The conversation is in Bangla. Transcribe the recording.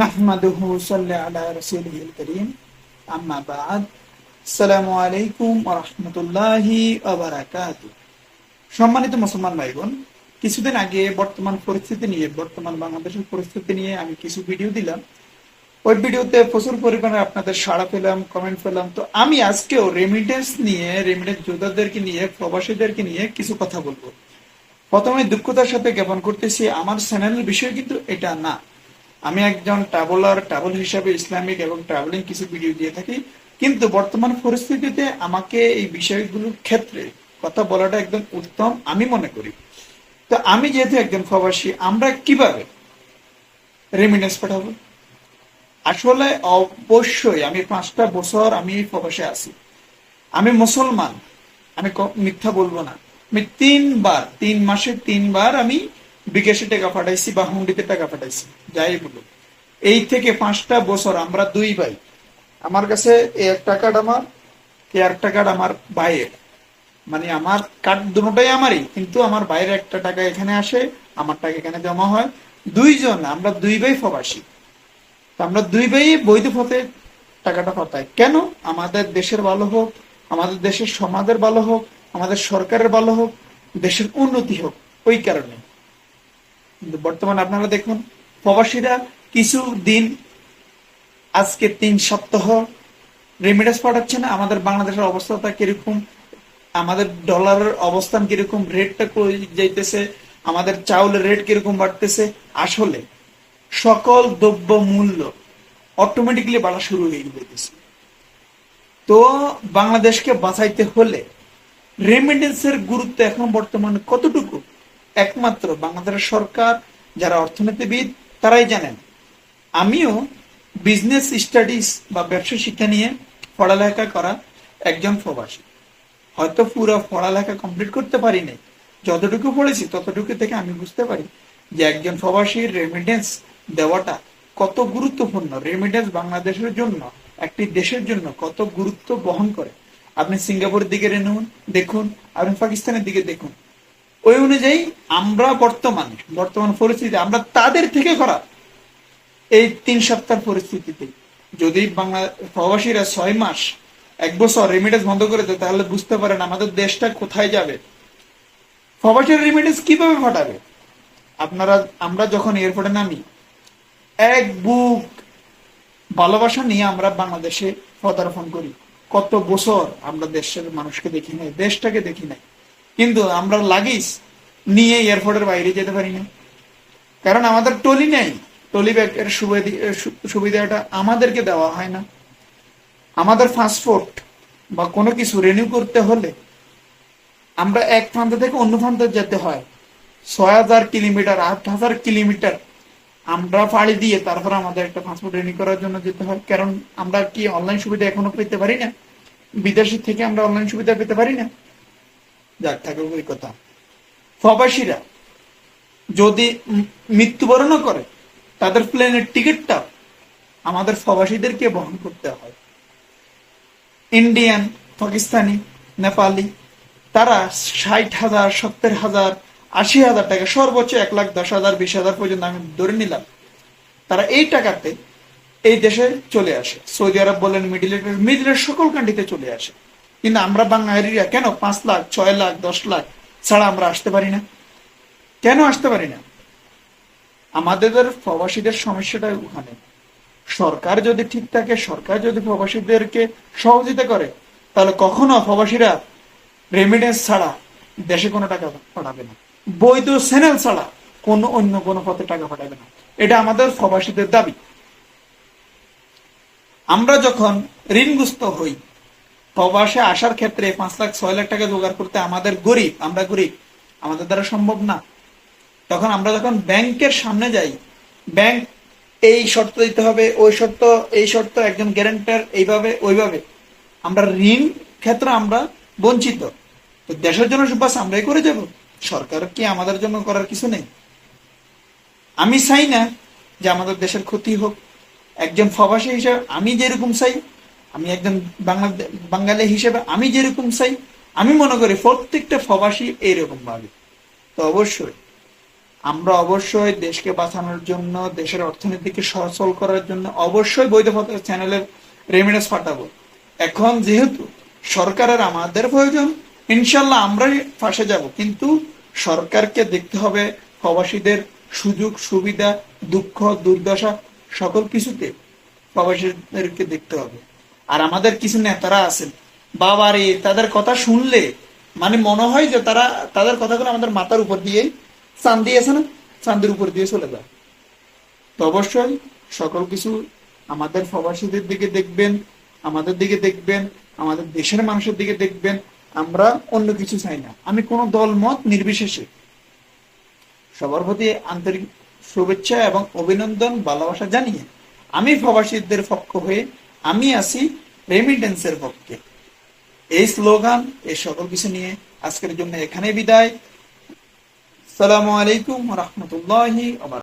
নাহমাদুহু সাল্লি আলা রাসূলিহিল কারীম আম্মা বা'দ। আসসালামু আলাইকুম ওয়া রাহমাতুল্লাহি ওয়া বারাকাতুহু। সম্মানিত মুসলমান ভাই বোন, কিছুদিন আগে বর্তমান বাংলাদেশের পরিস্থিতি নিয়ে আমি কিছু ভিডিও দিলাম। ওই ভিডিওতে প্রচুর পরিমাণে আপনাদের সাড়া পেলাম, কমেন্ট পেলাম। তো আমি আজকেও রেমিটেন্স যোদ্ধাদেরকে নিয়ে, প্রবাসীদেরকে নিয়ে কিছু কথা বলবো। প্রথমে দুঃখতার সাথে জ্ঞাপন করতেছি, আমার চ্যানেলের বিষয় কিন্তু এটা না। আমি একজন ট্রাভেল হিসাবে ইসলামিক এবং ট্রাভেলিং কিছু ভিডিও দিয়ে থাকি, কিন্তু বর্তমান পরিস্থিতিতে আমাকে এই বিষয়গুলোর ক্ষেত্রে কথা বলাটা একদম উত্তম আমি মনে করি। তো আমি যেহেতু একজন প্রবাসী, আমরা কিভাবে রেমিটেন্স পাঠাবো? আসলে অবশ্যই আমি 5টা বছর আমি এই প্রবাসে আছি, আমি মুসলমান, আমি মিথ্যা বলবো না। আমি 3 মাসে 3বার আমি বিকাশে টাকা পাঠাইছি বা হুন্ডিতে টাকা পাঠাইছি, যাই বলুন। এই থেকে 5টা বছর আমরা দুই ভাই, আমার কাছে এই একটা কার্ড আমার, এই একটা কার্ড আমার ভাইয়ের, মানে আমার কার্ড দুটোটাই আমারই, কিন্তু আমার বাইরে একটা টাকা এখানে আসে, আমার টাকা এখানে জমা হয়। আমরা দুই ভাই প্রবাসী। তো আমরা দুই ভাই বৈধ পথে টাকাটা পাঠাই কেন? আমাদের দেশের ভালো হোক, আমাদের দেশের সমাজের ভালো হোক, আমাদের সরকারের ভালো হোক, দেশের উন্নতি হোক, ওই কারণে। কিন্তু বর্তমানে আপনারা দেখুন, প্রবাসীরা কিছু দিন, আজকে 3 সপ্তাহ রেমিটেন্স পাঠাচ্ছে না। আমাদের বাংলাদেশের অবস্থাটা কিরকম, আমাদের ডলারের অবস্থান কিরকম, রেটটা কই যাইতেছে, আমাদের চাউলের রেট কিরকম বাড়তেছে। আসলে সকল দ্রব্য মূল্য অটোমেটিকলি বাড়া শুরু হয়ে যেতেছে। তো বাংলাদেশকে বাঁচাইতে হলে রেমিটেন্সের গুরুত্ব এখন বর্তমানে কতটুকু, একমাত্র বাংলাদেশের সরকার, যারা অর্থনীতিবিদ, তারাই জানেন। আমিও বিজনেস স্টাডিজ বা ব্যবসা শিক্ষা নিয়ে পড়ালেখা করা একজন প্রবাসী। হয়তো পুরো পড়ালেখা কমপ্লিট করতে পারি নাই, যতটুকু পড়েছি ততটুকু থেকে আমি বুঝতে পারি যে একজন প্রবাসীর রেমিটেন্স দেওয়াটা কত গুরুত্বপূর্ণ। রেমিটেন্স বাংলাদেশের জন্য, একটি দেশের জন্য কত গুরুত্ব বহন করে। আপনি সিঙ্গাপুরের দিকে দেখুন, আপনি পাকিস্তানের দিকে দেখুন। ওই অনুযায়ী আমরা বর্তমান পরিস্থিতি আমরা তাদের থেকে খারাপ। এই 3 সপ্তাহ পরিস্থিতিতে যদি প্রবাসীরা 6 মাস, 1 বছর রেমিটেন্স বন্ধ করে দেয়, তাহলে বুঝতে পারেন আমাদের দেশটা কোথায় যাবে। প্রবাসীর রেমিটেন্স কিভাবে পাঠাবে? আমরা যখন এয়ারপোর্টে নামি, এক বুক ভালোবাসা নিয়ে আমরা বাংলাদেশে পদার্পণ করি। কত বছর আমরা দেশের মানুষকে দেখি নাই, দেশটাকে দেখি নাই, কিন্তু আমরা লাগেজ নিয়ে এয়ারপোর্টের বাইরে যেতে পারি না, কারণ আমাদের ট্রলি নেই। ট্রলি ব্যাগের সুবিধাটা আমাদেরকে দেওয়া হয় না। আমাদের পাসপোর্ট বা কোনো কিছু রিনিউ করতে হলে আমরা এক প্রান্ত থেকে অন্য প্রান্তে যেতে হয়। 6,000 কিলোমিটার, 8,000 কিলোমিটার আমরা পাড়ি দিয়ে তারপর আমাদের একটা পাসপোর্ট রিনিউ করার জন্য যেতে হয়। কারণ আমরা কি অনলাইন সুবিধা এখনো পেতে পারি না? বিদেশি থেকে আমরা অনলাইন সুবিধা পেতে পারি না। যাক, থাকে ওই কথা। প্রবাসীরা যদি মৃত্যুবরণও করে, তাদের প্লেনের টিকিটটা আমাদের প্রবাসীদেরকে বহন করতে হয়। ইন্ডিয়ান, পাকিস্তানি, নেপালি, তারা 60,000, 70,000, 80,000 টাকা, সর্বোচ্চ 1,10,000, 20,000 পর্যন্ত আমি ধরে নিলাম, তারা এই টাকাতে এই দেশে চলে আসে। সৌদি আরব বলেন, মিডিলের সকল কান্ট্রিতে চলে আসে। কিন্তু আমরা বাঙালিরা কেন 5 লাখ, 6 লাখ, 10 লাখ ছাড়া আমরা আসতে পারি না? কেন আসতে পারি না? আমাদের প্রবাসীদের সমস্যাটা ওখানে। সরকার যদি ঠিক থাকে, সরকার যদি প্রবাসীদেরকে সহযোগিতা করে, তাহলে কখনো প্রবাসীরা রেমিটেন্স ছাড়া দেশে কোনো টাকা পাঠাবে না। বৈধ চ্যানেল ছাড়া অন্য কোনো পথে টাকা পাঠাবে না। এটা আমাদের প্রবাসীদের দাবি। আমরা যখন ঋণগ্রস্ত হই, প্রবাসে আসার ক্ষেত্রে 5 লাখ 6 লাখ টাকা জোগাড় করতে আমরা গরিব, আমাদের দ্বারা সম্ভব না। তখন আমরা যখন ব্যাংকের সামনে যাই, ব্যাংক এই শর্ত দিতে হবে, ওই শর্ত, এই শর্ত, একজন গ্যারান্টার, এইভাবে ওইভাবে, আমরা ঋণ ক্ষেত্রে আমরা বঞ্চিত। তো দেশের জন্য বাস আমরাই করে যাব, সরকার কি আমাদের জন্য করার কিছু নেই? আমি চাই না যে আমাদের দেশের ক্ষতি হোক। একজন প্রবাসী হিসেবে আমি যেরকম চাই, আমি একজন বাঙালি হিসেবে আমি যেরকম চাই, আমি মনে করি প্রত্যেকটা প্রবাসী এইরকম ভাবে। তো অবশ্যই আমরা অবশ্যই দেশকে বাঁচানোর জন্য, দেশের অর্থনীতিকে সচল করার জন্য অবশ্যই বৈধ চ্যানেলের রেমিডেন্স পাঠাবো। এখন যেহেতু সরকারের আমাদের প্রয়োজন, ইনশাল্লাহ আমরাই ফাঁসে যাব, কিন্তু সরকারকে দেখতে হবে প্রবাসীদের সুযোগ সুবিধা, দুঃখ দুর্দশা সকল কিছুতে প্রবাসীদেরকে দেখতে হবে। আর আমাদের কিছু নেতারা আছেন, বাবারে তাদের কথা শুনলে মানে মনে হয় যে তারা, তাদের কথাগুলো আমাদের মাথার উপর দিয়ে, চাঁদ আছে না, চাঁদের উপর দিয়ে চলে যায়। তো অবশ্যই সকল কিছু আমাদের প্রবাসীদের দিকে দেখবেন, আমাদের দিকে দেখবেন, আমাদের দেশের মানুষের দিকে দেখবেন। আমরা অন্য কিছু চাই না। আমি কোনো দল মত নির্বিশেষে সবার প্রতি আন্তরিক শুভেচ্ছা এবং অভিনন্দন ভালোবাসা জানিয়ে আমি প্রবাসীদের পক্ষ হয়ে আমি আছি রেমিটেন্সের পক্ষে। এই স্লোগান, এই সকল কিছু নিয়ে আজকের জন্য এখানে বিদায়। আসসালামু আলাইকুম ওয়া রাহমাতুল্লাহি ওয়া বারাকাতুহু।